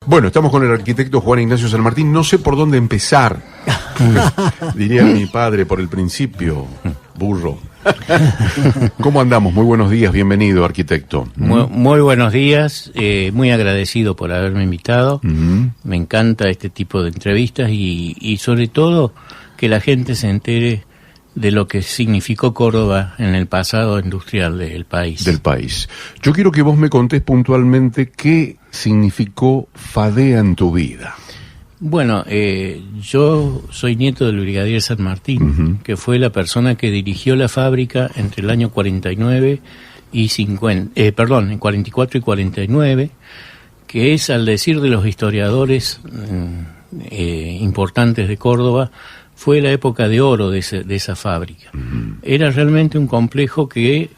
Bueno, estamos con el arquitecto Juan Ignacio San Martín. No sé por dónde empezar. Diría mi padre, por el principio, burro. ¿Cómo andamos? Muy buenos días, bienvenido, arquitecto. Muy buenos días, muy agradecido por haberme invitado. Me encanta este tipo de entrevistas y sobre todo que la gente se entere de lo que significó Córdoba en el pasado industrial del país. Yo quiero que vos me contés puntualmente qué significó Fadea en tu vida. Bueno, yo soy nieto del brigadier San Martín, que fue la persona que dirigió la fábrica entre el año 49 y 50, en 44 y 49, que es, al decir de los historiadores importantes de Córdoba, fue la época de oro de esa fábrica. Era realmente un complejo que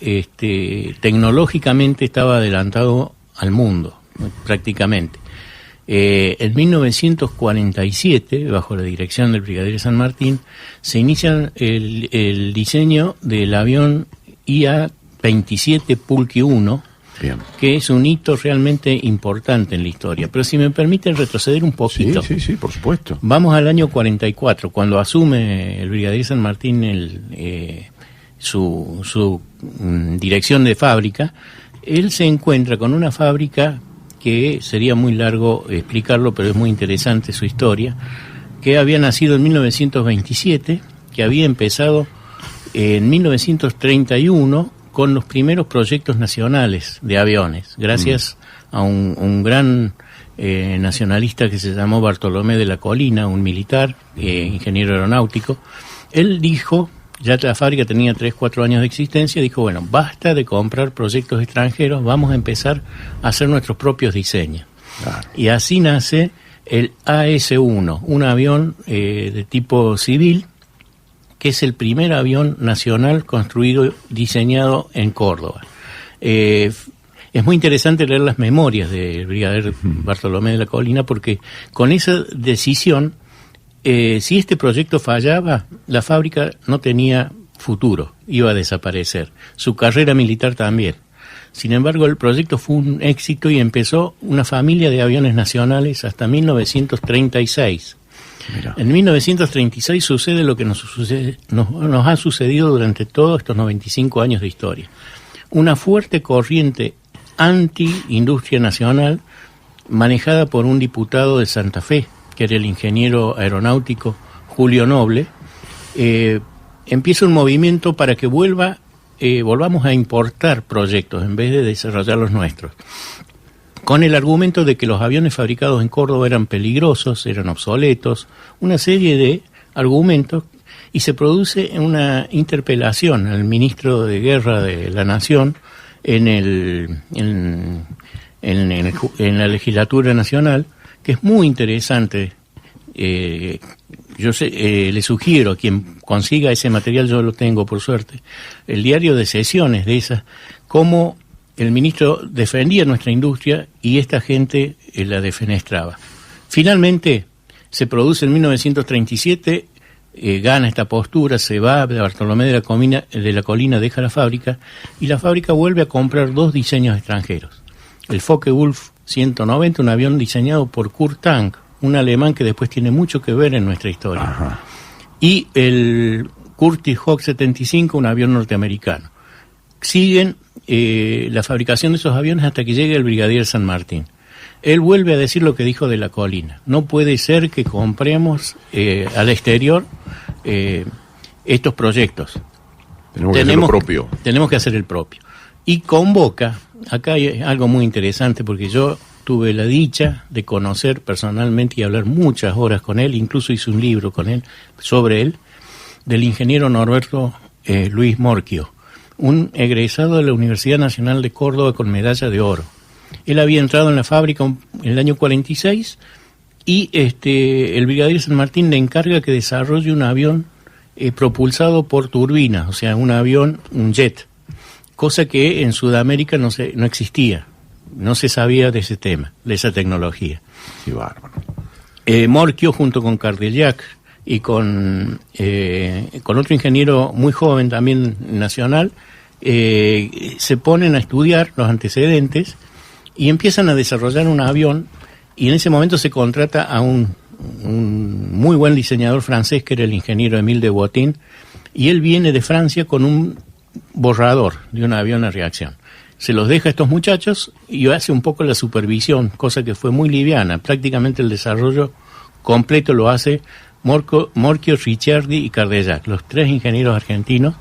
tecnológicamente estaba adelantado al mundo, prácticamente. En 1947, bajo la dirección del brigadier San Martín, se inicia el diseño del avión IA-27 Pulqui 1, bien, que es un hito realmente importante en la historia. Pero si me permiten retroceder un poquito. Sí, por supuesto. Vamos al año 44, cuando asume el brigadier San Martín su dirección de fábrica. Él se encuentra con una fábrica que sería muy largo explicarlo, pero es muy interesante su historia, que había nacido en 1927, que había empezado en 1931 con los primeros proyectos nacionales de aviones, gracias a un gran nacionalista que se llamó Bartolomé de la Colina, un militar, ingeniero aeronáutico. Él dijo, ya la fábrica tenía 3-4 años de existencia, dijo, bueno, basta de comprar proyectos extranjeros, vamos a empezar a hacer nuestros propios diseños. Claro. Y así nace el AS-1, un avión de tipo civil, que es el primer avión nacional construido, diseñado en Córdoba. Es muy interesante leer las memorias del brigadier Bartolomé de la Colina, porque con esa decisión, si este proyecto fallaba, la fábrica no tenía futuro, iba a desaparecer. Su carrera militar también. Sin embargo, el proyecto fue un éxito y empezó una familia de aviones nacionales hasta 1936. Mira. En 1936 sucede lo que nos ha sucedido durante todos estos 95 años de historia. Una fuerte corriente anti-industria nacional manejada por un diputado de Santa Fe, que era el ingeniero aeronáutico Julio Noble. Empieza un movimiento para que volvamos a importar proyectos en vez de desarrollar los nuestros, con el argumento de que los aviones fabricados en Córdoba eran peligrosos, eran obsoletos, una serie de argumentos, y se produce una interpelación al ministro de Guerra de la Nación en la legislatura nacional, que es muy interesante. Le sugiero a quien consiga ese material, yo lo tengo por suerte, el diario de sesiones de esas, cómo el ministro defendía nuestra industria y esta gente la defenestraba. Finalmente se produce en 1937, gana esta postura, se va, Bartolomé de la Colina deja la fábrica y la fábrica vuelve a comprar 2 diseños extranjeros. El Focke-Wulf 190, un avión diseñado por Kurt Tank, un alemán que después tiene mucho que ver en nuestra historia. Ajá. Y el Curtiss Hawk 75, un avión norteamericano. Siguen la fabricación de esos aviones hasta que llegue el brigadier San Martín. Él vuelve a decir lo que dijo de la Colina. No puede ser que compremos al exterior estos proyectos. Tenemos que hacer lo propio. Tenemos que hacer el propio. Y convoca, acá hay algo muy interesante, porque yo tuve la dicha de conocer personalmente y hablar muchas horas con él, incluso hice un libro con él, sobre él, del ingeniero Norberto Luis Morquio, un egresado de la Universidad Nacional de Córdoba con medalla de oro. Él había entrado en la fábrica en el año 46 y el brigadier San Martín le encarga que desarrolle un avión propulsado por turbinas, o sea, un jet, cosa que en Sudamérica no existía, no se sabía de ese tema, de esa tecnología. Sí, bárbaro. Morquio, junto con Cardillac y con otro ingeniero muy joven también nacional, se ponen a estudiar los antecedentes y empiezan a desarrollar un avión y en ese momento se contrata a un muy buen diseñador francés, que era el ingeniero Émile de Bottin, y él viene de Francia con un borrador de un avión a reacción. Se los deja a estos muchachos y hace un poco la supervisión, cosa que fue muy liviana. Prácticamente el desarrollo completo lo hace Morchio, Ricciardi y Cardellac, los 3 ingenieros argentinos.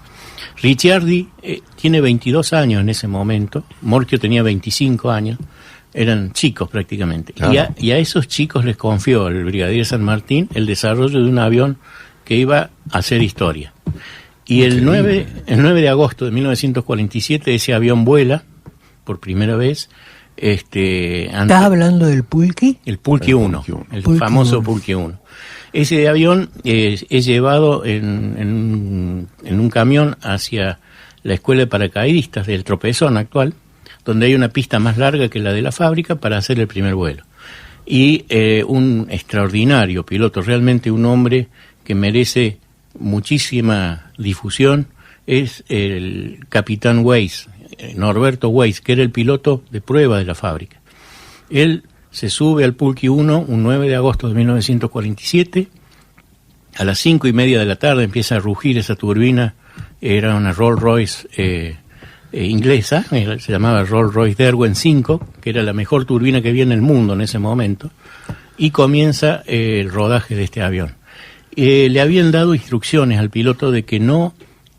Ricciardi tiene 22 años en ese momento, Morchio tenía 25 años, eran chicos prácticamente. Claro. Y a esos chicos les confió el brigadier San Martín el desarrollo de un avión que iba a hacer historia. Y el 9 de agosto de 1947 ese avión vuela por primera vez. ¿Estás hablando del Pulqui? El Pulqui 1, el famoso Pulqui 1. Ese avión es llevado en un camión hacia la escuela de paracaidistas del Tropezón actual, donde hay una pista más larga que la de la fábrica para hacer el primer vuelo. Y un extraordinario piloto, realmente un hombre que merece muchísima difusión, es el capitán Weiss, Norberto Weiss, que era el piloto de prueba de la fábrica. Él se sube al Pulqui 1 un 9 de agosto de 1947, a las 5:30 de la tarde empieza a rugir esa turbina, era una Rolls Royce inglesa, se llamaba Rolls Royce Derwent 5, que era la mejor turbina que había en el mundo en ese momento, y comienza el rodaje de este avión. Le habían dado instrucciones al piloto de que no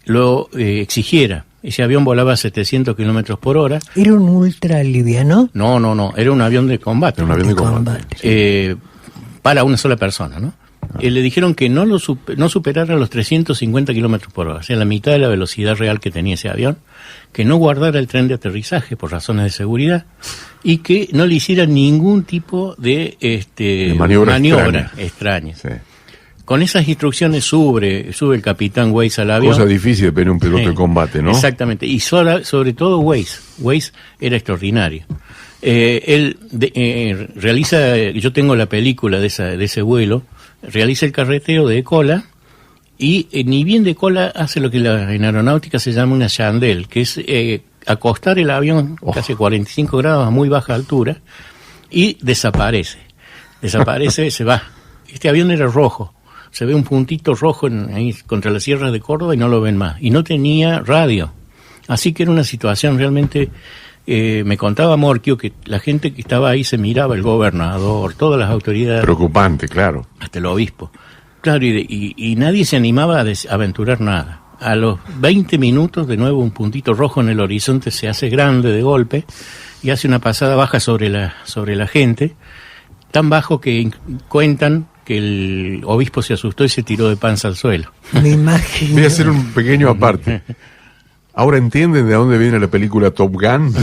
lo exigiera. Ese avión volaba a 700 kilómetros por hora. ¿Era un ultra liviano? No, era un avión de combate. Un avión de combate. Para una sola persona, ¿no? Le dijeron que no superara los 350 kilómetros por hora, o sea, la mitad de la velocidad real que tenía ese avión, que no guardara el tren de aterrizaje por razones de seguridad y que no le hiciera ningún tipo de maniobra extraña. Sí. Con esas instrucciones sube el capitán Weiss al avión. Cosa difícil de un piloto de combate, ¿no? Exactamente, y sobre todo Weiss era extraordinario. Él realiza, yo tengo la película de ese vuelo, realiza el carreteo de cola y ni bien de cola hace lo que en aeronáutica se llama una chandelle, que es acostar el avión casi 45 grados a muy baja altura y desaparece, se va. Este avión era rojo. Se ve un puntito rojo ahí contra las sierras de Córdoba y no lo ven más. Y no tenía radio. Así que era una situación realmente... me contaba Morchio que la gente que estaba ahí se miraba, el gobernador, todas las autoridades... Preocupante, claro. Hasta el obispo. Claro, y nadie se animaba a aventurar nada. A los 20 minutos, de nuevo, un puntito rojo en el horizonte se hace grande de golpe y hace una pasada baja sobre la gente, tan bajo que cuentan que el obispo se asustó y se tiró de panza al suelo. Me imagino. Voy a hacer un pequeño aparte. ¿Ahora entienden de dónde viene la película Top Gun?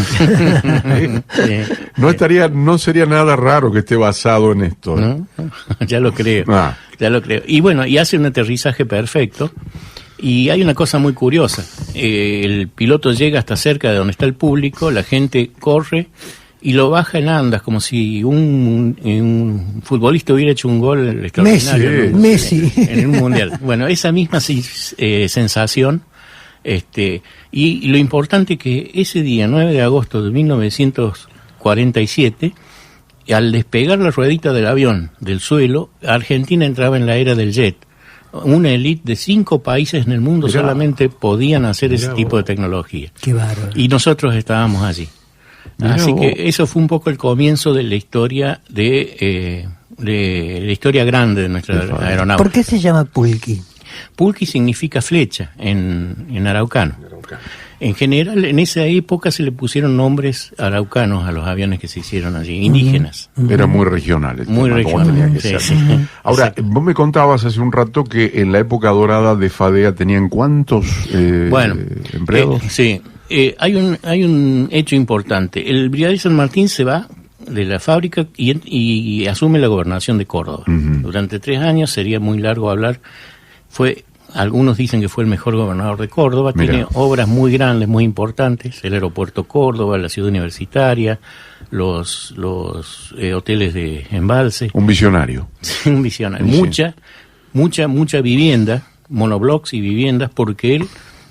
No sería nada raro que esté basado en esto. ¿No? Ya lo creo. Y bueno, y hace un aterrizaje perfecto. Y hay una cosa muy curiosa. El piloto llega hasta cerca de donde está el público, la gente corre y lo baja en andas, como si un futbolista hubiera hecho un gol extraordinario. Messi. En un mundial. Bueno, esa misma sensación. Y lo importante que ese día, 9 de agosto de 1947, al despegar la ruedita del avión del suelo, Argentina entraba en la era del jet. Una élite de 5 países en el mundo solamente podían hacer ese tipo de tecnología. Qué bárbaro. Y nosotros estábamos allí. Así que eso fue un poco el comienzo de la historia de la historia grande de nuestra aeronáutica. ¿Por qué se llama Pulqui? Pulqui significa flecha en araucano. En general, en esa época se le pusieron nombres araucanos a los aviones que se hicieron allí, indígenas. Era muy regional. Muy regional. Sí. Ahora, vos me contabas hace un rato que en la época dorada de FADEA tenían ¿cuántos empleados? Sí. Hay un hecho importante. El brigadier San Martín se va de la fábrica y asume la gobernación de Córdoba. Durante 3 años, sería muy largo hablar. Algunos dicen que fue el mejor gobernador de Córdoba. Mirá. Tiene obras muy grandes, muy importantes: el aeropuerto Córdoba, la ciudad universitaria, los hoteles de embalse. Un visionario. Un visionario. Sí. Mucha vivienda, monoblocks y viviendas, porque él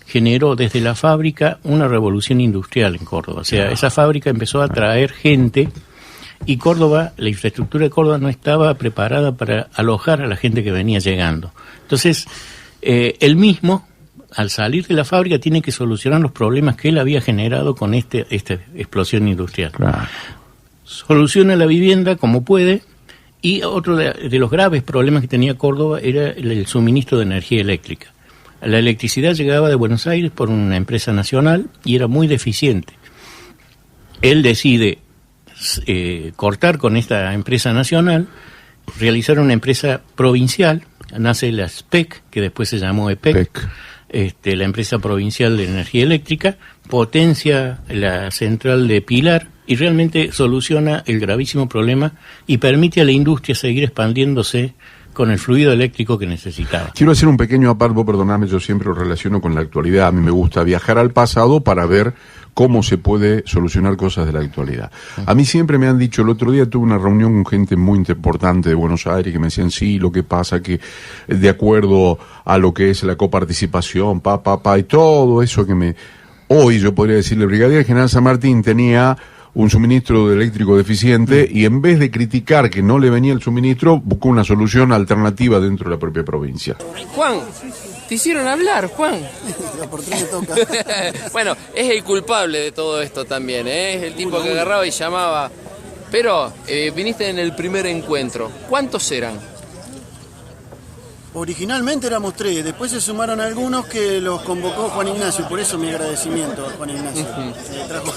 generó desde la fábrica una revolución industrial en Córdoba. O sea, esa fábrica empezó a traer gente y Córdoba, la infraestructura de Córdoba no estaba preparada para alojar a la gente que venía llegando. Entonces, él mismo, al salir de la fábrica, tiene que solucionar los problemas que él había generado con esta explosión industrial. Claro. Soluciona la vivienda como puede, y otro de los graves problemas que tenía Córdoba era el suministro de energía eléctrica. La electricidad llegaba de Buenos Aires por una empresa nacional y era muy deficiente. Él decide cortar con esta empresa nacional, realizar una empresa provincial, nace la SPEC, que después se llamó EPEC, la empresa provincial de energía eléctrica, potencia la central de Pilar y realmente soluciona el gravísimo problema y permite a la industria seguir expandiéndose con el fluido eléctrico que necesitaba. Quiero hacer un pequeño aparto, perdóname, yo siempre lo relaciono con la actualidad. A mí me gusta viajar al pasado para ver cómo se puede solucionar cosas de la actualidad. A mí siempre me han dicho, el otro día tuve una reunión con gente muy importante de Buenos Aires que me decían, sí, lo que pasa que de acuerdo a lo que es la coparticipación, y todo eso que hoy yo podría decirle, el brigadier general San Martín tenía un suministro eléctrico deficiente y en vez de criticar que no le venía el suministro, buscó una solución alternativa dentro de la propia provincia. Juan, te hicieron hablar, Juan. ¿Por qué me toca? Bueno, es el culpable de todo esto también, ¿eh? Es el tipo que agarraba y llamaba. Pero viniste en el primer encuentro. ¿Cuántos eran? Originalmente éramos 3, después se sumaron algunos que los convocó Juan Ignacio, por eso mi agradecimiento a Juan Ignacio. Trajo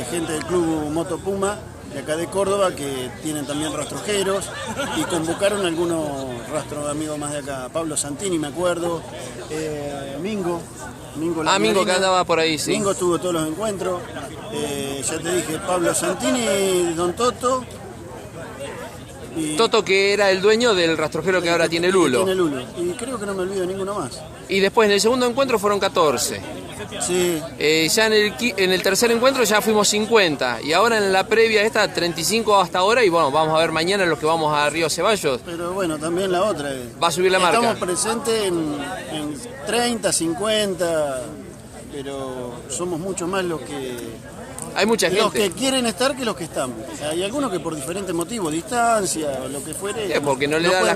gente del club Moto Puma, de acá de Córdoba, que tienen también rastrojeros, y convocaron algunos rastros amigos más de acá. Pablo Santini, me acuerdo, Mingo. Mingo que andaba por ahí, sí. Mingo tuvo todos los encuentros. Ya te dije, Pablo Santini, Don Toto. Toto, que era el dueño del rastrojero que ahora tiene Lulo. Y creo que no me olvido de ninguno más. Y después en el segundo encuentro fueron 14. Sí. Ya en el tercer encuentro ya fuimos 50. Y ahora en la previa esta 35 hasta ahora. Y bueno, vamos a ver mañana los que vamos a Río Ceballos. Pero bueno, también la otra. Va a subir la marca. Estamos presentes en 30, 50, pero somos mucho más los que... Hay mucha gente. Los que quieren estar que los que están. Hay algunos que por diferentes motivos, distancia, lo que fuere... porque no le dan las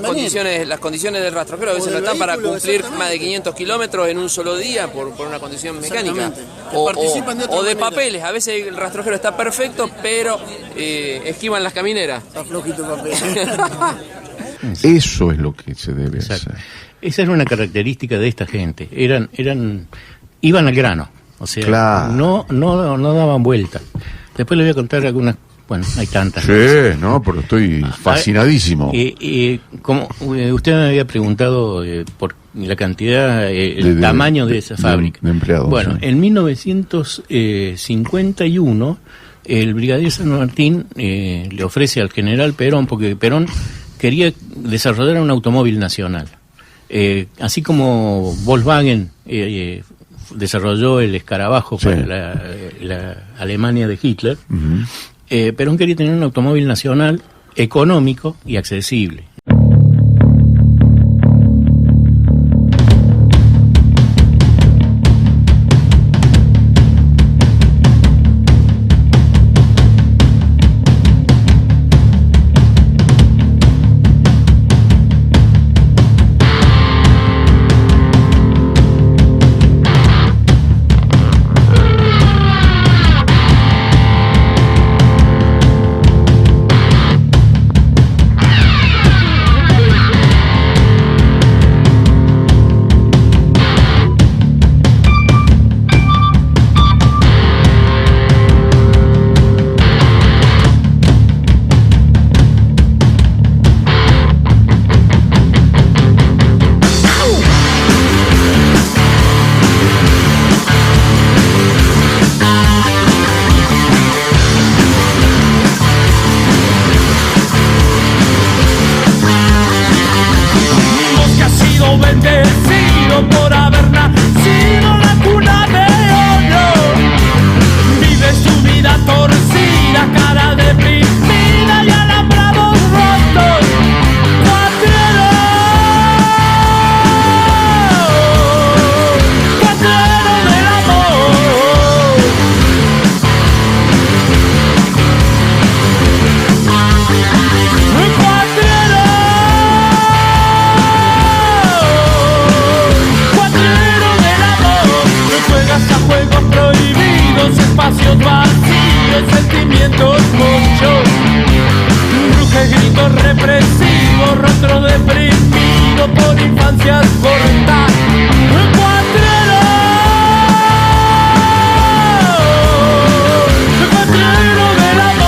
condiciones del rastrojero. A veces no están para cumplir más de 500 kilómetros en un solo día por una condición mecánica. O de papeles. A veces el rastrojero está perfecto, pero esquivan las camineras. Está flojito el papel. Eso es lo que se debe hacer. Esa era una característica de esta gente. Iban al grano. O sea, claro. no daban vuelta. Después les voy a contar algunas, bueno, hay tantas. Sí, no, pero estoy fascinadísimo. Como usted me había preguntado por la cantidad, el tamaño de esa fábrica. De empleados. Bueno, sí. En 1951, el brigadier San Martín le ofrece al general Perón, porque Perón quería desarrollar un automóvil nacional. Así como Volkswagen desarrolló el escarabajo para la Alemania de Hitler, Perón quería tener un automóvil nacional económico y accesible. espacios vacíos, sentimientos muchos, ruge gritos represivos, rostro deprimido por infancias cortas, cuatrero del amor, cuatrero del amor.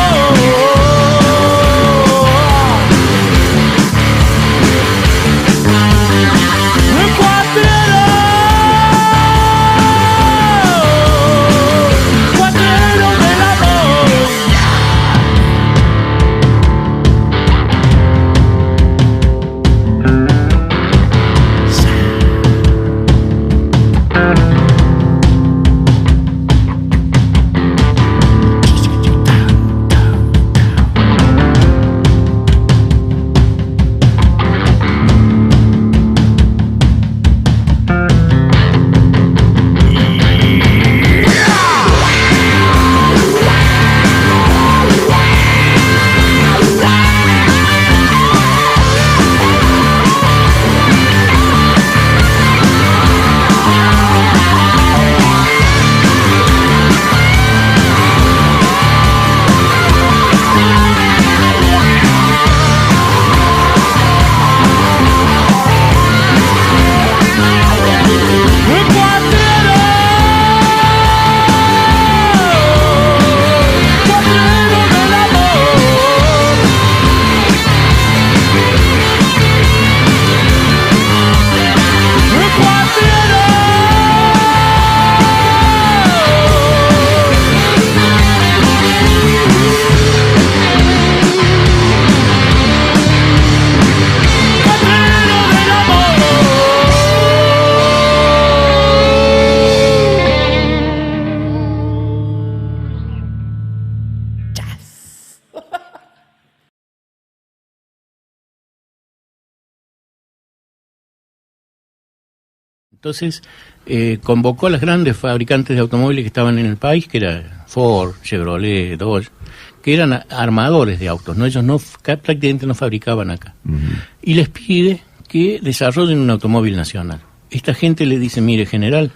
Entonces convocó a las grandes fabricantes de automóviles que estaban en el país, que era Ford, Chevrolet, Dodge, que eran armadores de autos, ¿no? Ellos prácticamente no fabricaban acá. Y les pide que desarrollen un automóvil nacional. Esta gente le dice, mire, general,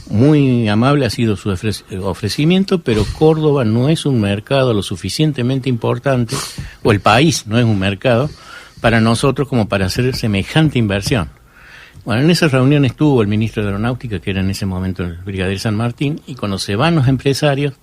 muy amable ha sido su ofrecimiento, pero Córdoba no es un mercado lo suficientemente importante, o el país no es un mercado, para nosotros como para hacer semejante inversión. Bueno, en esa reunión estuvo el ministro de Aeronáutica, que era en ese momento el brigadier San Martín, y cuando se van los empresarios,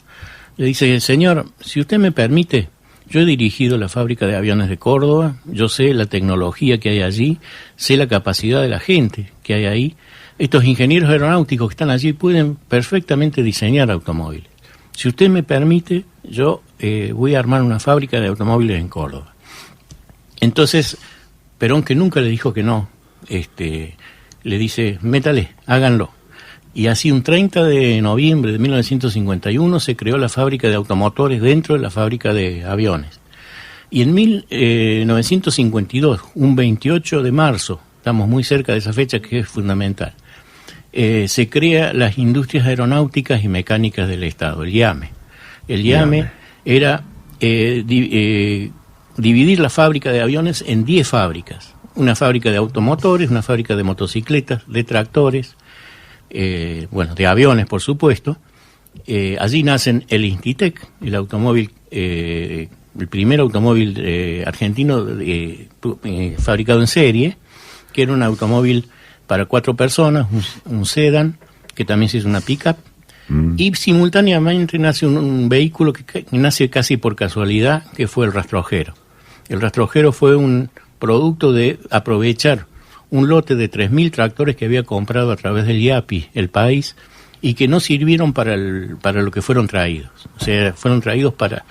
le dice, señor, si usted me permite, yo he dirigido la fábrica de aviones de Córdoba, yo sé la tecnología que hay allí, sé la capacidad de la gente que hay ahí. Estos ingenieros aeronáuticos que están allí pueden perfectamente diseñar automóviles. Si usted me permite, yo voy a armar una fábrica de automóviles en Córdoba. Entonces, Perón, que nunca le dijo que no, le dice, métale, háganlo. Y así un 30 de noviembre de 1951 se creó la fábrica de automotores dentro de la fábrica de aviones. Y en 1952, un 28 de marzo, estamos muy cerca de esa fecha que es fundamental, se crea las Industrias Aeronáuticas y Mecánicas del Estado, el IAME. El IAME era dividir la fábrica de aviones en 10 fábricas. Una fábrica de automotores, una fábrica de motocicletas, de tractores, de aviones, por supuesto. Allí nacen el Institec, el automóvil, el primer automóvil argentino fabricado en serie, que era un automóvil para 4 personas, un sedán, que también se hizo una pick-up, y simultáneamente nace un vehículo que nace casi por casualidad, que fue el rastrojero. El rastrojero fue un producto de aprovechar un lote de 3.000 tractores que había comprado a través del IAPI, el país, y que no sirvieron para lo que fueron traídos. O sea, fueron traídos para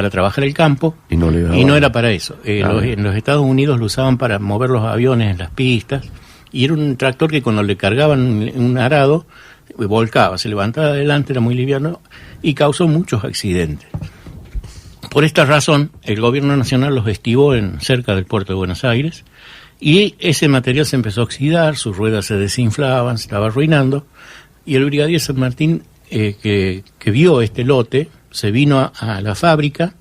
trabajar el campo y no era para eso. En los Estados Unidos lo usaban para mover los aviones en las pistas, y era un tractor que cuando le cargaban un arado, volcaba, se levantaba adelante, era muy liviano y causó muchos accidentes. Por esta razón, el gobierno nacional los estivó cerca del puerto de Buenos Aires, y ese material se empezó a oxidar, sus ruedas se desinflaban, se estaba arruinando, y el brigadier San Martín, que vio este lote, se vino a la fábrica,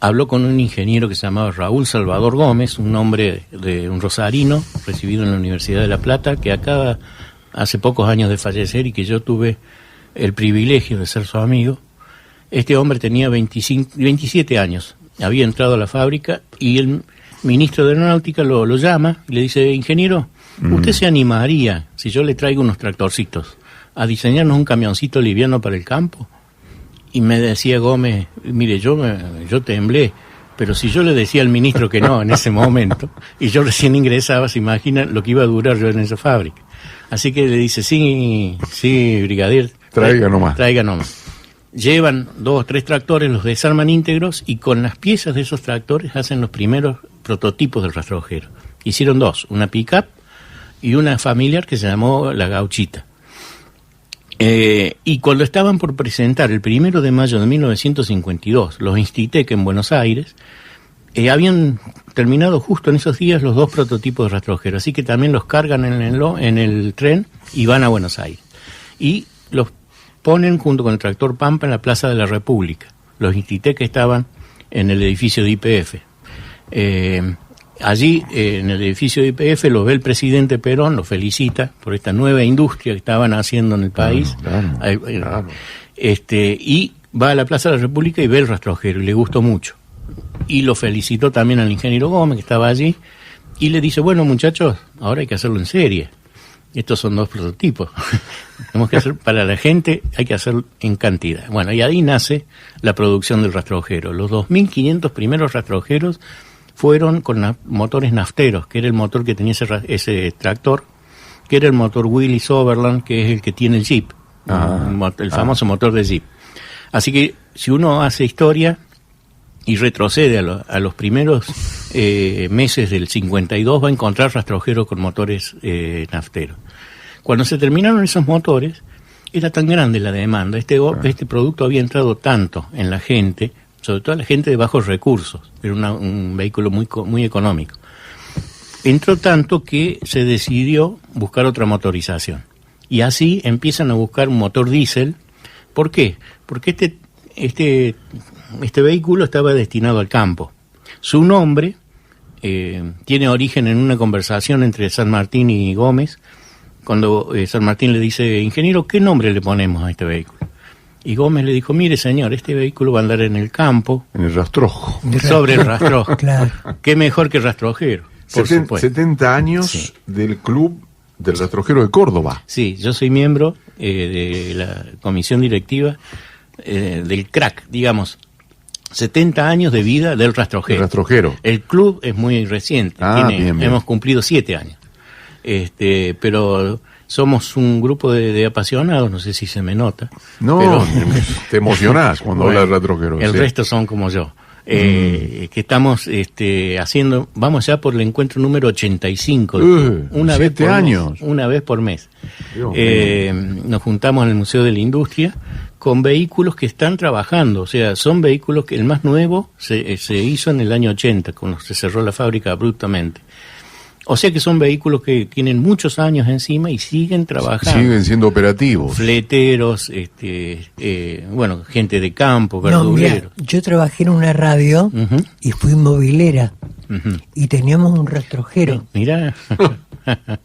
habló con un ingeniero que se llamaba Raúl Salvador Gómez, un hombre de un rosarino, recibido en la Universidad de La Plata, que acaba hace pocos años de fallecer y que yo tuve el privilegio de ser su amigo. Este hombre tenía 27 años, había entrado a la fábrica y el ministro de Aeronáutica lo llama y le dice, ingeniero, ¿usted se animaría, si yo le traigo unos tractorcitos, a diseñarnos un camioncito liviano para el campo? Y me decía Gómez, mire, yo temblé, pero si yo le decía al ministro que no en ese momento, y yo recién ingresaba, se imagina lo que iba a durar yo en esa fábrica. Así que le dice, sí, brigadier, traiga nomás. Llevan 2 o 3 tractores, los desarman íntegros y con las piezas de esos tractores hacen los primeros prototipos del rastrojero. Hicieron 2, una pick-up y una familiar que se llamó La Gauchita. Y cuando estaban por presentar el 1 de mayo de 1952 los Institec en Buenos Aires, habían terminado justo en esos días los 2 prototipos de rastrojero, así que también los cargan en el tren y van a Buenos Aires. Y los ponen junto con el tractor Pampa en la Plaza de la República. Los Institec estaban en el edificio de YPF. Allí, en el edificio de YPF, los ve el presidente Perón, los felicita por esta nueva industria que estaban haciendo en el país. Claro. Y va a la Plaza de la República y ve el rastrojero, y le gustó mucho. Y lo felicitó también al ingeniero Gómez, que estaba allí, y le dice, bueno, muchachos, ahora hay que hacerlo en serie. Estos son 2 prototipos. Tenemos que hacer, para la gente, hay que hacerlo en cantidad. Bueno, y ahí nace la producción del rastrojero. Los 2.500 primeros rastrojeros fueron con motores nafteros, que era el motor que tenía ese tractor, que era el motor Willys Overland, que es el que tiene el Jeep, el famoso motor de Jeep. Así que si uno hace historia y retrocede a los primeros meses del 52, va a encontrar rastrojeros con motores nafteros. Cuando se terminaron esos motores, era tan grande la demanda, este producto había entrado tanto en la gente, sobre todo la gente de bajos recursos, era un vehículo muy económico. Entró tanto que se decidió buscar otra motorización. Y así empiezan a buscar un motor diésel. ¿Por qué? Porque este vehículo estaba destinado al campo. Su nombre tiene origen en una conversación entre San Martín y Gómez, cuando San Martín le dice, ingeniero, ¿qué nombre le ponemos a este vehículo? Y Gómez le dijo, mire señor, este vehículo va a andar en el campo. En el rastrojo. Sobre el rastrojo. Claro. ¿Qué mejor que rastrojero? Por supuesto. 70 años sí. Del Club del Rastrojero de Córdoba. Sí, yo soy miembro de la comisión directiva del CRAC, digamos. 70 años de vida del rastrojero. El rastrojero. El club es muy reciente. Bien. Hemos cumplido 7 años. Pero somos un grupo de apasionados, no sé si se me nota. No, pero, te emocionás cuando hablas de rastrojero. El resto son como yo. Que estamos haciendo, vamos ya por el encuentro número 85. Una vez por años. Mes, una vez por mes. Nos juntamos en el Museo de la Industria con vehículos que están trabajando. O sea, son vehículos que el más nuevo se hizo en el año 80, cuando se cerró la fábrica abruptamente. O sea que son vehículos que tienen muchos años encima y siguen trabajando. Siguen siendo operativos. Fleteros, gente de campo, verduleros. No, yo trabajé en una radio y fui movilera y teníamos un rastrojero. Mirá.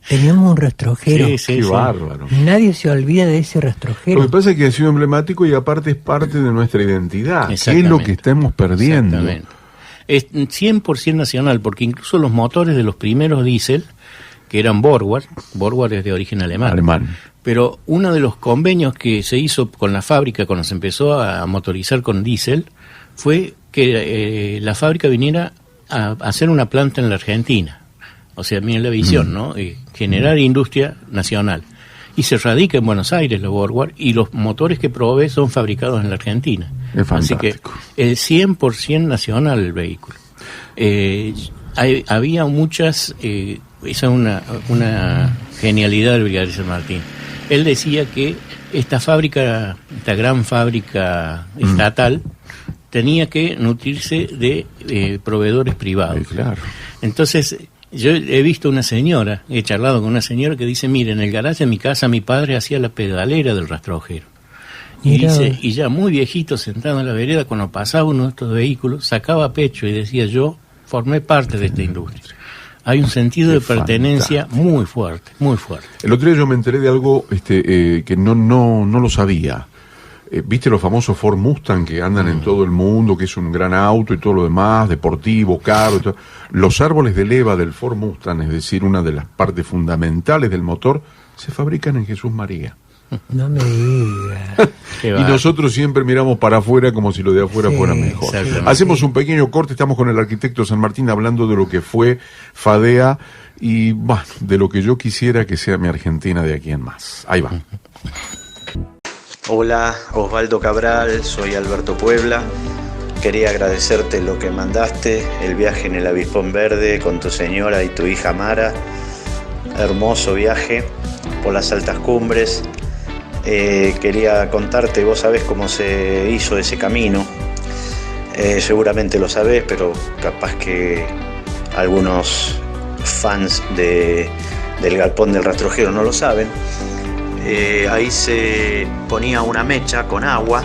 Teníamos un rastrojero. Sí, Qué bárbaro. Nadie se olvida de ese rastrojero. Lo que pasa es que ha sido emblemático y aparte es parte de nuestra identidad. ¿Qué es lo que estamos perdiendo? Exactamente. Es 100% nacional, porque incluso los motores de los primeros diésel, que eran Borgward es de origen alemán. Pero uno de los convenios que se hizo con la fábrica cuando se empezó a motorizar con diésel fue que la fábrica viniera a hacer una planta en la Argentina. O sea, miren la visión, ¿no? Generar industria nacional. Y se radica en Buenos Aires la Borgward y los motores que provee son fabricados en la Argentina. Es fantástico. Así que el 100% nacional el vehículo. Había muchas, esa es una genialidad del brigadier San Martín. Él decía que esta gran fábrica estatal, tenía que nutrirse de proveedores privados. Sí, claro. Entonces, yo he visto una señora, he charlado con una señora que dice, mire, en el garaje de mi casa mi padre hacía la pedalera del rastrojero. Y dice, y ya muy viejito, sentado en la vereda, cuando pasaba uno de estos vehículos, sacaba pecho y decía, yo formé parte de esta industria. Hay un sentido de pertenencia muy fuerte, muy fuerte. El otro día yo me enteré de algo que no lo sabía. ¿Viste los famosos Ford Mustang que andan en todo el mundo, que es un gran auto y todo lo demás, deportivo, caro y todo? Los árboles de leva del Ford Mustang, es decir, una de las partes fundamentales del motor, se fabrican en Jesús María. No me digas. Y nosotros siempre miramos para afuera como si lo de afuera fuera mejor. Hacemos un pequeño corte, estamos con el arquitecto San Martín hablando de lo que fue Fadea y bueno, de lo que yo quisiera que sea mi Argentina de aquí en más. Ahí va. Hola, Osvaldo Cabral, soy Alberto Puebla. Quería agradecerte lo que mandaste, el viaje en el Avispón Verde con tu señora y tu hija Mara. Hermoso viaje por las altas cumbres. Quería contarte, vos sabés cómo se hizo ese camino. Seguramente lo sabés, pero capaz que algunos fans del Galpón del Rastrojero no lo saben. Ahí se ponía una mecha con agua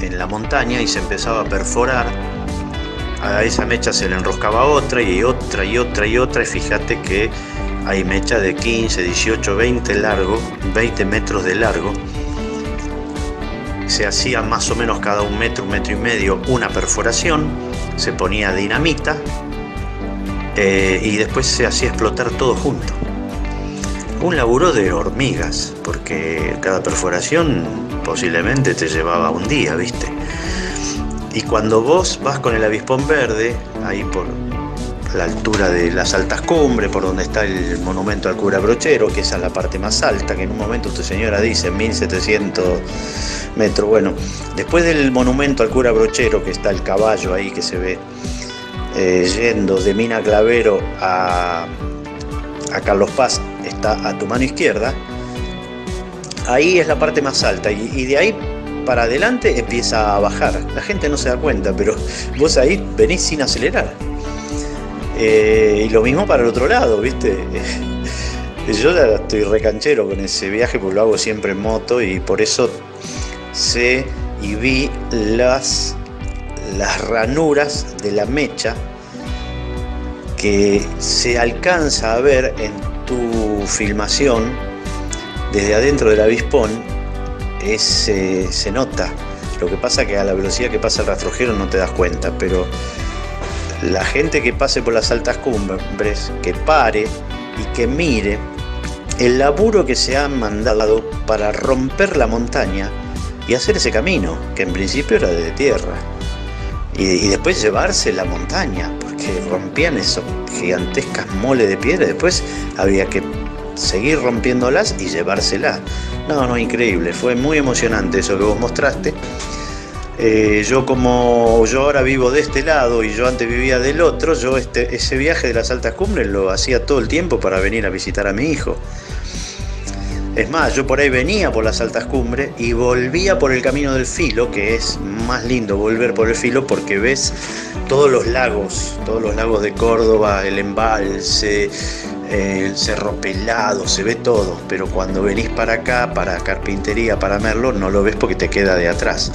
en la montaña y se empezaba a perforar. A esa mecha se le enroscaba otra y otra y otra y otra, y fíjate que hay mechas de 15, 18, 20 metros de largo. Se hacía más o menos cada 1 metro, 1,5 metros una perforación, se ponía dinamita y después se hacía explotar todo junto. Un laburo de hormigas, porque cada perforación posiblemente te llevaba un día, ¿viste? Y cuando vos vas con el Avispón Verde, ahí por la altura de las altas cumbres, por donde está el monumento al cura Brochero, que esa es la parte más alta, que en un momento tu señora dice 1700 metros. Bueno, después del monumento al cura Brochero, que está el caballo ahí que se ve yendo de Mina Clavero a Carlos Paz, está a tu mano izquierda. Ahí es la parte más alta y de ahí para adelante empieza a bajar. La gente no se da cuenta, pero vos ahí venís sin acelerar. Y lo mismo para el otro lado, ¿viste? Yo ya estoy recanchero con ese viaje porque lo hago siempre en moto y por eso sé y vi las ranuras de la mecha que se alcanza a ver en tu filmación desde adentro del Avispón. Se nota. Lo que pasa que a la velocidad que pasa el rastrojero no te das cuenta, pero la gente que pase por las altas cumbres, que pare y que mire el laburo que se ha mandado para romper la montaña y hacer ese camino, que en principio era de tierra, y después llevarse la montaña, porque rompían esos gigantescas moles de piedra, después había que seguir rompiéndolas y llevárselas. No, increíble, fue muy emocionante eso que vos mostraste. Yo ahora vivo de este lado y yo antes vivía del otro, ese viaje de las altas cumbres lo hacía todo el tiempo para venir a visitar a mi hijo. Es más, yo por ahí venía por las altas cumbres y volvía por el Camino del Filo, que es más lindo volver por el Filo porque ves todos los lagos de Córdoba, el embalse, el Cerro Pelado, se ve todo, pero cuando venís para acá, para Carpintería, para Merlo, no lo ves porque te queda de atrás.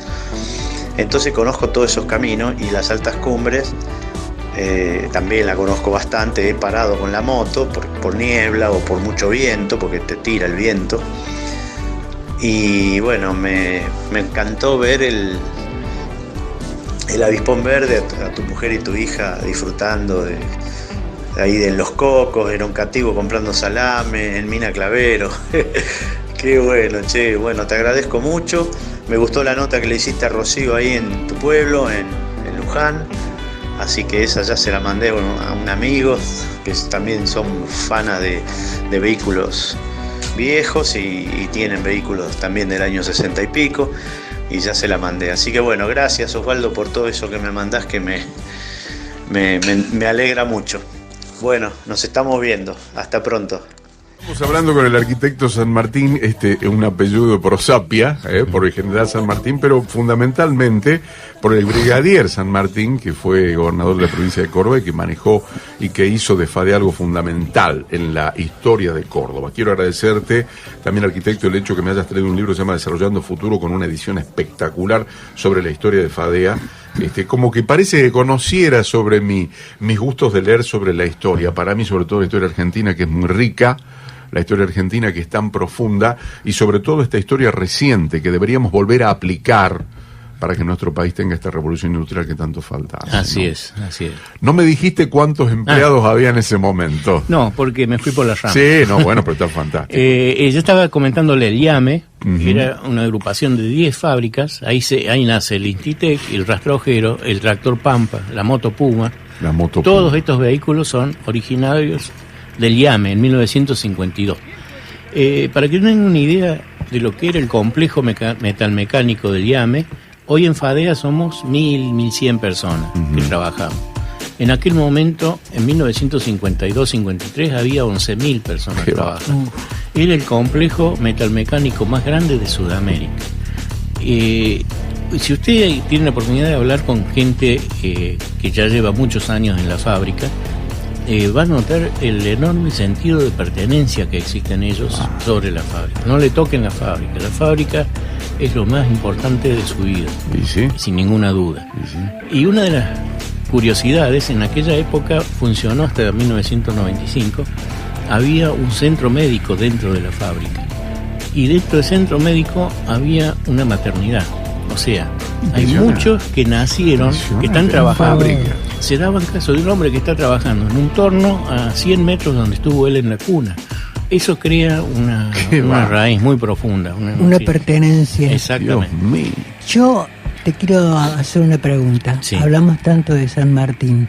Entonces conozco todos esos caminos y las altas cumbres también la conozco bastante. He parado con la moto por niebla o por mucho viento, porque te tira el viento. Y bueno, me encantó ver el Avispón Verde, a tu mujer y tu hija disfrutando de ahí en Los Cocos, en Oncativo comprando salame, en Mina Clavero. Qué bueno, che, bueno, te agradezco mucho. Me gustó la nota que le hiciste a Rocío ahí en tu pueblo, en Luján. Así que esa ya se la mandé a un amigo, que también son fanas de vehículos viejos y tienen vehículos también del año 60 y pico, y ya se la mandé. Así que bueno, gracias Osvaldo por todo eso que me mandás, que me alegra mucho. Bueno, nos estamos viendo. Hasta pronto. Estamos hablando con el arquitecto San Martín, un apellido por Sapia, por el general San Martín, pero fundamentalmente por el brigadier San Martín, que fue gobernador de la provincia de Córdoba y que manejó y que hizo de Fadea algo fundamental en la historia de Córdoba. Quiero agradecerte también, arquitecto, el hecho que me hayas traído un libro que se llama Desarrollando Futuro, con una edición espectacular sobre la historia de Fadea. Como que parece que conociera sobre mis gustos de leer sobre la historia. Para mí, sobre todo la historia argentina, que es muy rica, la historia argentina, que es tan profunda, y sobre todo esta historia reciente que deberíamos volver a aplicar para que nuestro país tenga esta revolución industrial que tanto falta hace, Así ¿no? es, así es. No me dijiste cuántos empleados había en ese momento. No, porque me fui por las ramas. Sí, no, bueno, pero está fantástico. Yo estaba comentándole el IAME, Ujú. que era una agrupación de 10 fábricas. Ahí nace el Institec, el rastrojero, el tractor Pampa, la moto Puma. La moto Todos Puma. estos vehículos son originarios del IAME en 1952. Para que tengan una idea de lo que era el complejo metalmecánico del IAME, hoy en FADEA somos 1.100 personas que trabajamos. En aquel momento, en 1952-53, había 11.000 personas Qué trabajando. Era el complejo metalmecánico más grande de Sudamérica. Si usted tiene la oportunidad de hablar con gente que ya lleva muchos años en la fábrica, va a notar el enorme sentido de pertenencia que existe en ellos sobre la fábrica. No le toquen la fábrica. La fábrica es lo más importante de su vida, ¿Y sí? sin ninguna duda. ¿Y sí? Y una de las curiosidades, en aquella época funcionó hasta 1995, había un centro médico dentro de la fábrica. Y dentro del centro médico había una maternidad. O sea, hay Impresionante. muchos que nacieron, que están Impresionante. trabajando. Fábrica. Se daban caso de un hombre que está trabajando en un torno a 100 metros donde estuvo él en la cuna. Eso crea una bárbaro. raíz muy profunda. Una sí. pertenencia. Dios Exactamente. mío. Yo te quiero hacer una pregunta. Sí. Hablamos tanto de San Martín.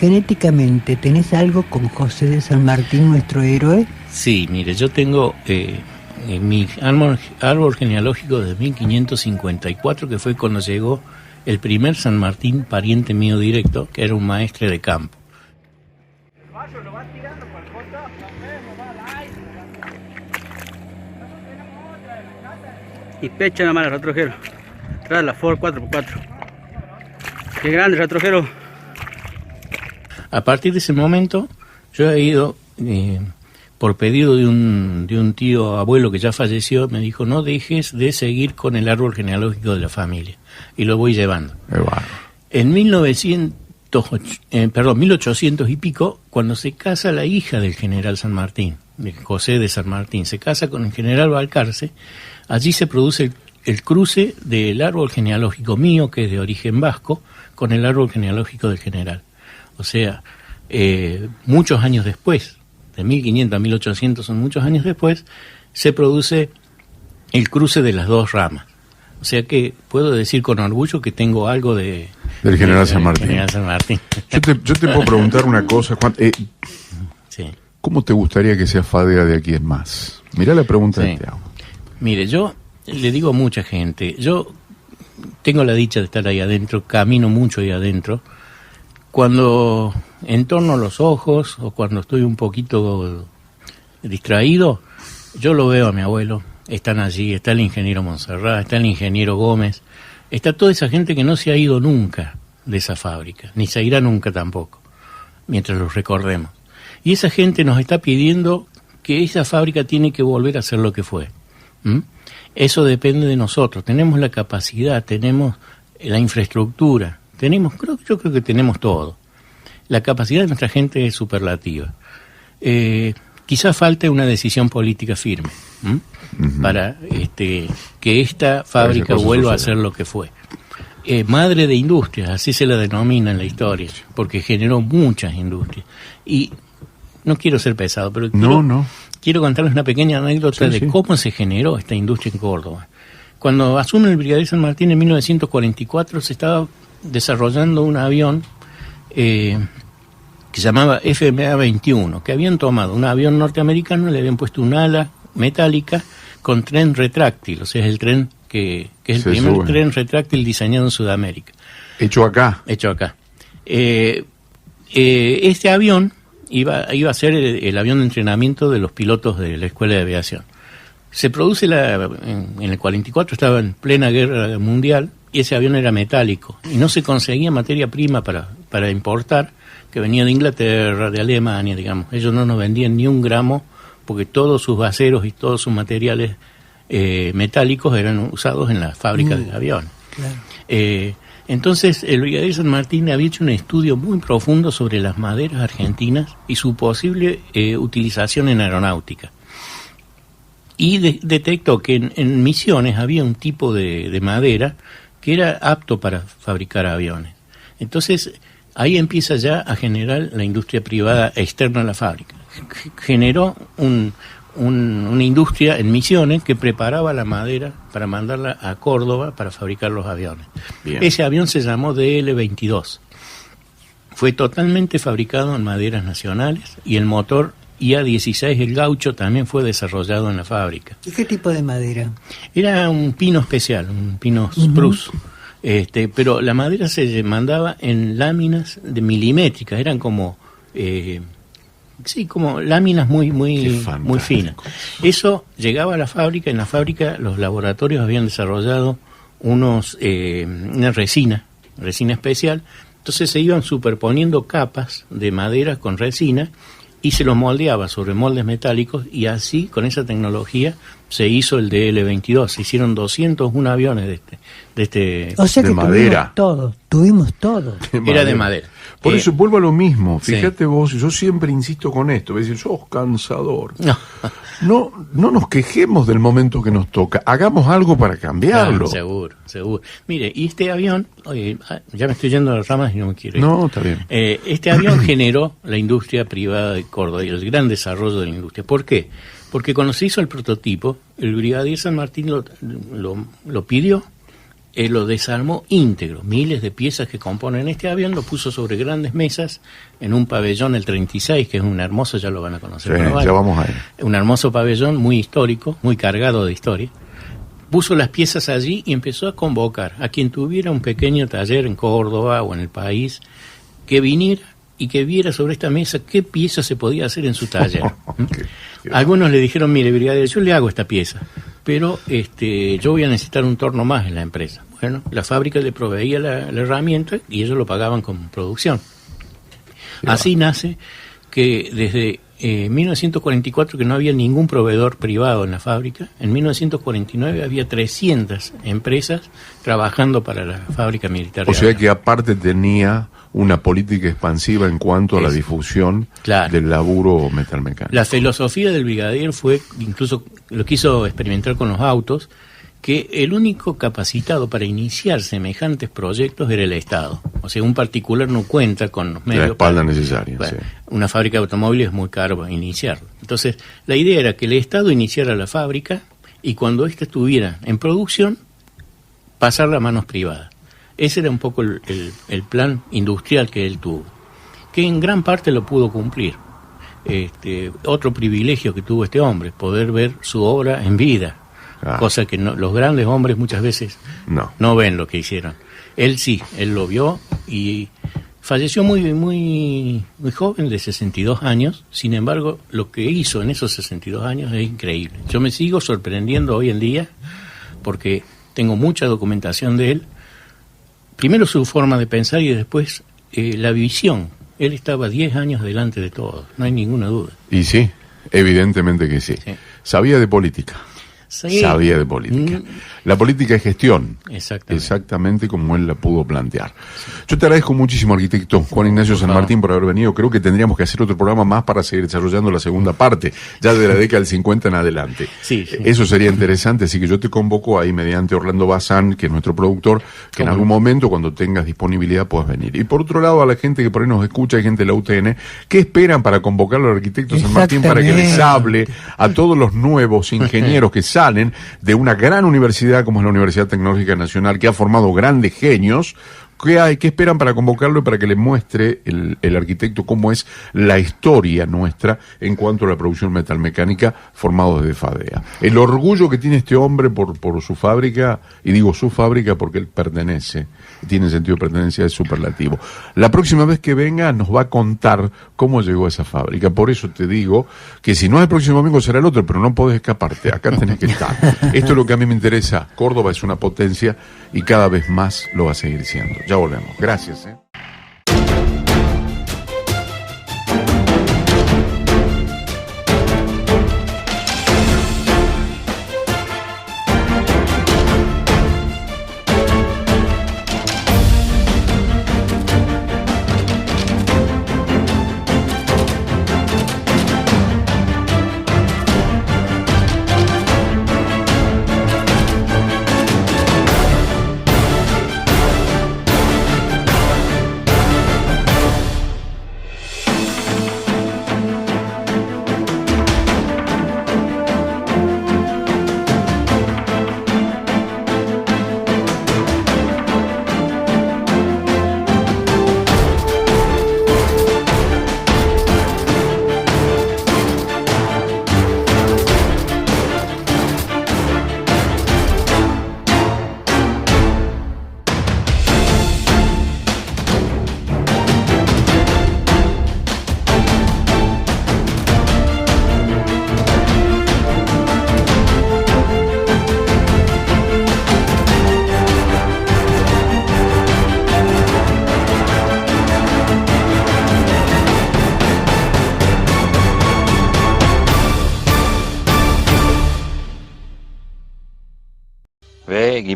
Genéticamente, ¿tenés algo con José de San Martín, nuestro héroe? Sí, mire, yo tengo mi árbol genealógico de 1554, que fue cuando llegó el primer San Martín, pariente mío directo, que era un maestre de campo. Y pecha nada más el rastrojero. Trae la Ford 4x4. Qué grande el rastrojero. A partir de ese momento, yo he ido, por pedido de un tío abuelo que ya falleció, me dijo, no dejes de seguir con el árbol genealógico de la familia. Y lo voy llevando. Qué bárbaro. En 1800 y pico, cuando se casa la hija del general San Martín, de José de San Martín, se casa con el general Balcarce, allí se produce el cruce del árbol genealógico mío, que es de origen vasco, con el árbol genealógico del general. O sea, muchos años después, de 1500 a 1800 son muchos años después, se produce el cruce de las dos ramas. O sea que puedo decir con orgullo que tengo algo del General San Martín. General San Martín. Yo te puedo preguntar una cosa, Juan. Sí. ¿Cómo te gustaría que sea FADEA de aquí en más? Mirá la pregunta Sí. que te hago. Mire, yo le digo a mucha gente, yo tengo la dicha de estar ahí adentro, camino mucho ahí adentro. Cuando entorno los ojos o cuando estoy un poquito distraído, yo lo veo a mi abuelo. Están allí, está el ingeniero Montserrat, está el ingeniero Gómez, está toda esa gente que no se ha ido nunca de esa fábrica, ni se irá nunca tampoco, mientras los recordemos. Y esa gente nos está pidiendo que esa fábrica tiene que volver a ser lo que fue. ¿Mm? Eso depende de nosotros. Tenemos la capacidad, tenemos la infraestructura, yo creo que tenemos todo. La capacidad de nuestra gente es superlativa. Quizás falte una decisión política firme para que esta fábrica vuelva a ser lo que fue. Madre de industrias, así se la denomina en la historia, porque generó muchas industrias. Y no quiero ser pesado, pero quiero contarles una pequeña anécdota de cómo se generó esta industria en Córdoba. Cuando asume el brigadier San Martín en 1944, se estaba desarrollando un avión que se llamaba FMA-21, que habían tomado un avión norteamericano, le habían puesto un ala metálica con tren retráctil, o sea, es el tren que es el primer tren retráctil diseñado en Sudamérica. Hecho acá. Este avión iba a ser el avión de entrenamiento de los pilotos de la Escuela de Aviación. Se produce en el 44, estaba en plena guerra mundial, y ese avión era metálico, y no se conseguía materia prima para importar, que venía de Inglaterra, de Alemania, digamos. Ellos no nos vendían ni un gramo, porque todos sus aceros y todos sus materiales metálicos eran usados en las fábricas de aviones. Claro. Entonces, el brigadier San Martín había hecho un estudio muy profundo sobre las maderas argentinas y su posible utilización en aeronáutica. y detectó que en Misiones había un tipo de madera que era apto para fabricar aviones. Entonces, ahí empieza ya a generar la industria privada externa a la fábrica. Generó una industria en Misiones que preparaba la madera para mandarla a Córdoba para fabricar los aviones. Bien. Ese avión se llamó DL-22. Fue totalmente fabricado en maderas nacionales y el motor IA-16, el Gaucho, también fue desarrollado en la fábrica. ¿Y qué tipo de madera? Era un pino especial, un pino spruce. Pero la madera se mandaba en láminas de milimétricas, eran como como láminas muy finas. Eso llegaba a la fábrica, en la fábrica los laboratorios habían desarrollado una resina especial, entonces se iban superponiendo capas de madera con resina y se los moldeaba sobre moldes metálicos, y así, con esa tecnología, se hizo el DL-22. Se hicieron 201 aviones de este O sea que de madera. Tuvimos todo. Era de madera. Por eso vuelvo a lo mismo. Fíjate sí. vos, yo siempre insisto con esto. Es decir, sos cansador. No. No nos quejemos del momento que nos toca. Hagamos algo para cambiarlo. Seguro. Mire, y este avión, ya me estoy yendo a las ramas y no me quiero ir. No, está bien. Este avión generó la industria privada de Córdoba y el gran desarrollo de la industria. ¿Por qué? Porque cuando se hizo el prototipo, el brigadier San Martín lo pidió, lo desarmó íntegro, miles de piezas que componen este avión, lo puso sobre grandes mesas en un pabellón, el 36, que es un hermoso, ya lo van a conocer. Sí, ya vamos ahí. Un hermoso pabellón muy histórico, muy cargado de historia. Puso las piezas allí y empezó a convocar a quien tuviera un pequeño taller en Córdoba o en el país, que viniera y que viera sobre esta mesa qué pieza se podía hacer en su taller. Algunos le dijeron, mire, brigadier, yo le hago esta pieza, pero yo voy a necesitar un torno más en la empresa. Bueno, la fábrica le proveía la herramienta y ellos lo pagaban con producción. Así nace que desde 1944, que no había ningún proveedor privado en la fábrica, en 1949 había 300 empresas trabajando para la fábrica militar. O sea que aparte tenía una política expansiva en cuanto a la difusión del laburo metalmecánico. La filosofía del brigadier fue, incluso lo quiso experimentar con los autos, que el único capacitado para iniciar semejantes proyectos era el Estado. O sea, un particular no cuenta con los medios. La espalda necesaria. Bueno, sí. Una fábrica de automóviles es muy caro iniciarlo. Entonces, la idea era que el Estado iniciara la fábrica y cuando ésta estuviera en producción, pasarla a manos privadas. Ese era un poco el plan industrial que él tuvo, que en gran parte lo pudo cumplir. Otro privilegio que tuvo este hombre, poder ver su obra en vida. Cosa que los grandes hombres muchas veces no ven lo que hicieron. Él sí, él lo vio y falleció muy joven, de 62 años. Sin embargo, lo que hizo en esos 62 años es increíble. Yo me sigo sorprendiendo hoy en día porque tengo mucha documentación de él. Primero su forma de pensar y después la visión. Él estaba 10 años delante de todo, no hay ninguna duda. Y sí, evidentemente que sí. Sabía de política. Sí. Sabía de política. La política es gestión. Exactamente como él la pudo plantear. Yo te agradezco muchísimo, arquitecto Juan Ignacio San Martín, por haber venido. Creo que tendríamos que hacer otro programa más para seguir desarrollando la segunda parte, ya de la década del 50 en adelante. Sí. Eso sería interesante, así que yo te convoco ahí mediante Orlando Bazán, que es nuestro productor, que en algún momento, cuando tengas disponibilidad, puedas venir. Y por otro lado, a la gente que por ahí nos escucha, hay gente de la UTN, ¿qué esperan para convocarlo al arquitecto San Martín para que les hable a todos los nuevos ingenieros que salen de una gran universidad como es la Universidad Tecnológica Nacional, que ha formado grandes genios? ¿Qué esperan para convocarlo y para que le muestre el arquitecto cómo es la historia nuestra en cuanto a la producción metalmecánica formado desde FADEA? El orgullo que tiene este hombre por su fábrica, y digo su fábrica porque él pertenece, tiene sentido de pertenencia, es superlativo. La próxima vez que venga nos va a contar cómo llegó a esa fábrica. Por eso te digo que si no es el próximo domingo será el otro, pero no podés escaparte, acá tenés que estar. Esto es lo que a mí me interesa. Córdoba es una potencia y cada vez más lo va a seguir siendo. Ya volvemos. Gracias.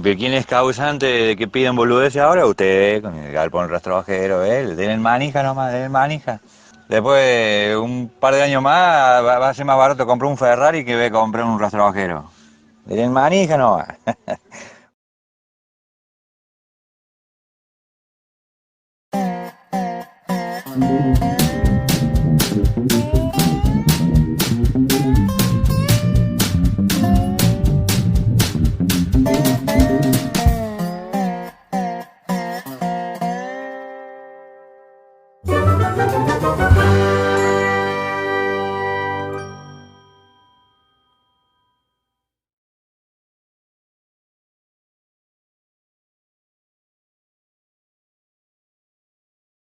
pero ¿quién es causante de que piden boludeces ahora? Ustedes, con el galpón rastrojero, le tienen manija nomás, tienen manija. Después, un par de años más, va a ser más barato comprar un Ferrari que comprar un rastrojero. Le tienen manija nomás.